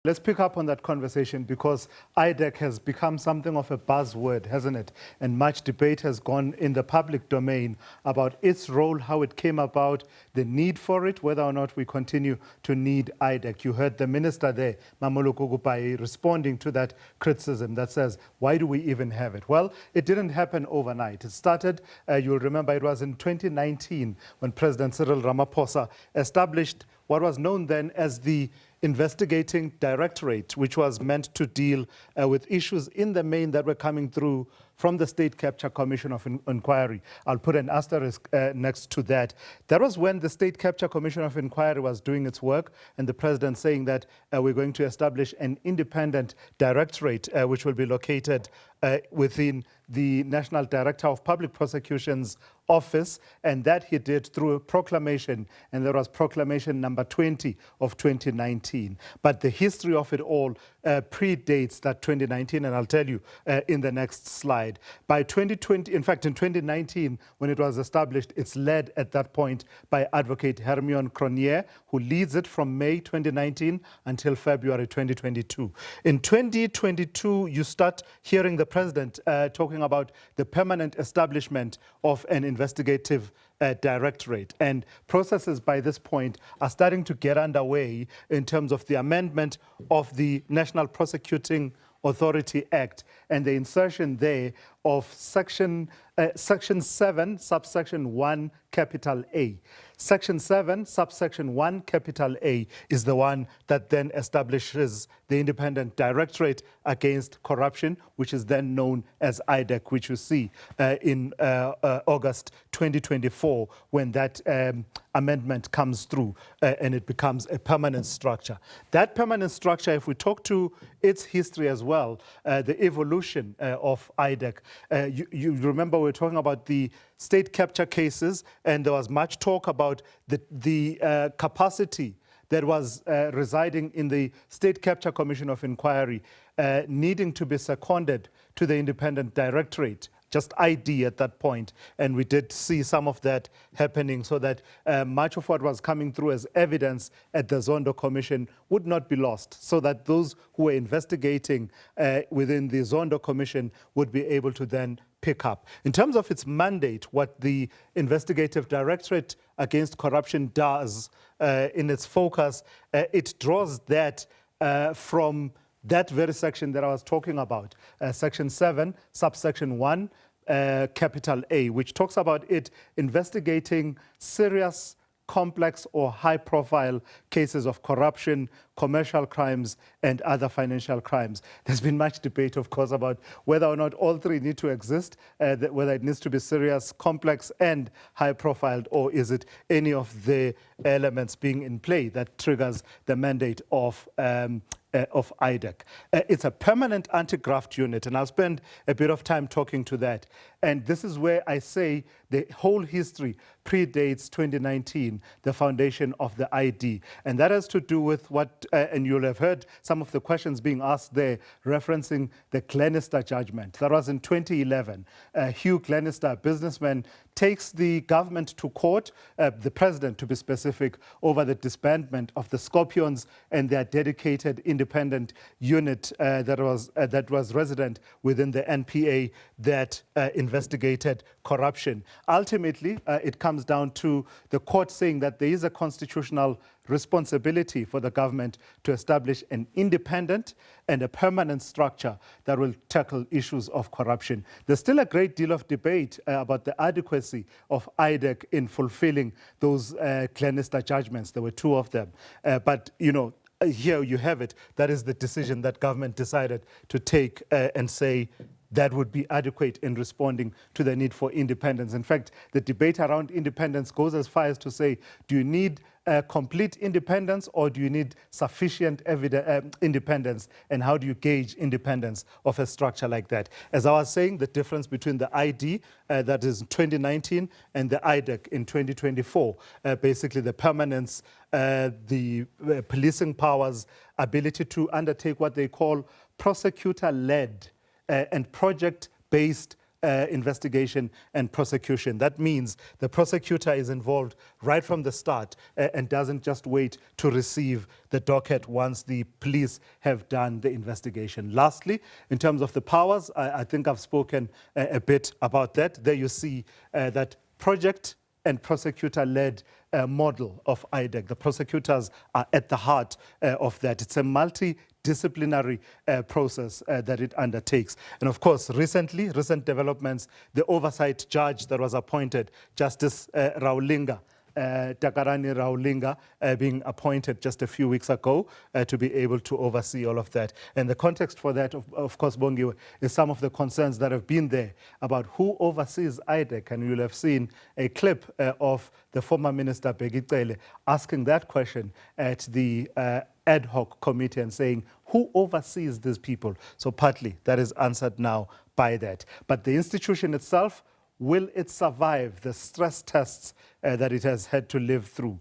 let's pick up on that conversation because IDAC has become something of a buzzword, hasn't it? And much debate has gone in the public domain about its role, how it came about, the need for it, whether or not we continue to need IDAC. You heard the minister there, Mamoloko Kupai, responding to that criticism that says, why do we even have it? Well, it didn't happen overnight. It started, you'll remember, it was in 2019 when President Cyril Ramaphosa established what was known then as the Investigating Directorate, which was meant to deal with issues in the main that were coming through from the State Capture Commission of Inquiry. I'll put an asterisk next to that. That was when the State Capture Commission of Inquiry was doing its work, and the president saying that we're going to establish an independent directorate, which will be located within the National Director of Public Prosecutions office, and that he did through a proclamation, and there was proclamation number 20 of 2019. But the history of it all predates that 2019, and I'll tell you in the next slide. By 2020, in fact, in 2019, when it was established, it's led at that point by Advocate Hermione Cronier, who leads it from May 2019 until February 2022. In 2022, you start hearing the president talking about the permanent establishment of an investigative directorate. And processes by this point are starting to get underway in terms of the amendment of the National Prosecuting Authority Act and the insertion there of Section 7, subsection 1, capital A. Section 7, subsection 1, capital A is the one that then establishes the Independent Directorate Against Corruption, which is then known as IDAC, which you see in August 2024 when that amendment comes through and it becomes a permanent structure. That permanent structure, if we talk to its history as well, the evolution of IDAC, you remember we were talking about the state capture cases, and there was much talk about the capacity that was residing in the State Capture Commission of Inquiry needing to be seconded to the Independent Directorate, just ID at that point. And we did see some of that happening so that much of what was coming through as evidence at the Zondo Commission would not be lost, so that those who were investigating within the Zondo Commission would be able to then pick up. In terms of its mandate, what the Investigative Directorate Against Corruption does in its focus, it draws that from that very section that I was talking about, Section 7, subsection 1, capital A, which talks about it investigating serious, complex or high-profile cases of corruption, commercial crimes, and other financial crimes. There's been much debate, of course, about whether or not all three need to exist, whether it needs to be serious, complex, and high-profile, or is it any of the elements being in play that triggers the mandate of IDAC. It's a permanent anti-graft unit, and I'll spend a bit of time talking to that. And this is where I say the whole history predates 2019, the foundation of the ID. And that has to do with what, and you'll have heard some of the questions being asked there, referencing the Glenister judgment. That was in 2011. Hugh Glenister, a businessman, takes the government to court, the president to be specific, over the disbandment of the Scorpions and their dedicated independent unit that was resident within the NPA that investigated corruption. Ultimately, it comes down to the court saying that there is a constitutional responsibility for the government to establish an independent and a permanent structure that will tackle issues of corruption. There's still a great deal of debate about the adequacy of IDAC in fulfilling those Glenister judgments. There were two of them. But, you know, here you have it. That is the decision that government decided to take and say that would be adequate in responding to the need for independence. In fact, the debate around independence goes as far as to say, do you need complete independence or do you need sufficient independence? And how do you gauge independence of a structure like that? As I was saying, the difference between the ID, that is 2019, and the IDAC in 2024, basically the permanence, the policing powers, ability to undertake what they call prosecutor-led and project-based investigation and prosecution. That means the prosecutor is involved right from the start and doesn't just wait to receive the docket once the police have done the investigation. Lastly, in terms of the powers, I think I've spoken a bit about that. There you see that project and prosecutor-led model of IDAC. The prosecutors are at the heart of that. It's a multidisciplinary process that it undertakes. And of course, recent developments, the Oversight Judge that was appointed, Justice Raulinga, Takarani Raulinga, being appointed just a few weeks ago to be able to oversee all of that. And the context for that, of course, Bongiwe, is some of the concerns that have been there about who oversees IDAC. And you'll have seen a clip of the former Minister Bheki Cele asking that question at the ad hoc committee and saying, who oversees these people? So partly that is answered now by that. But the institution itself, will it survive the stress tests that it has had to live through?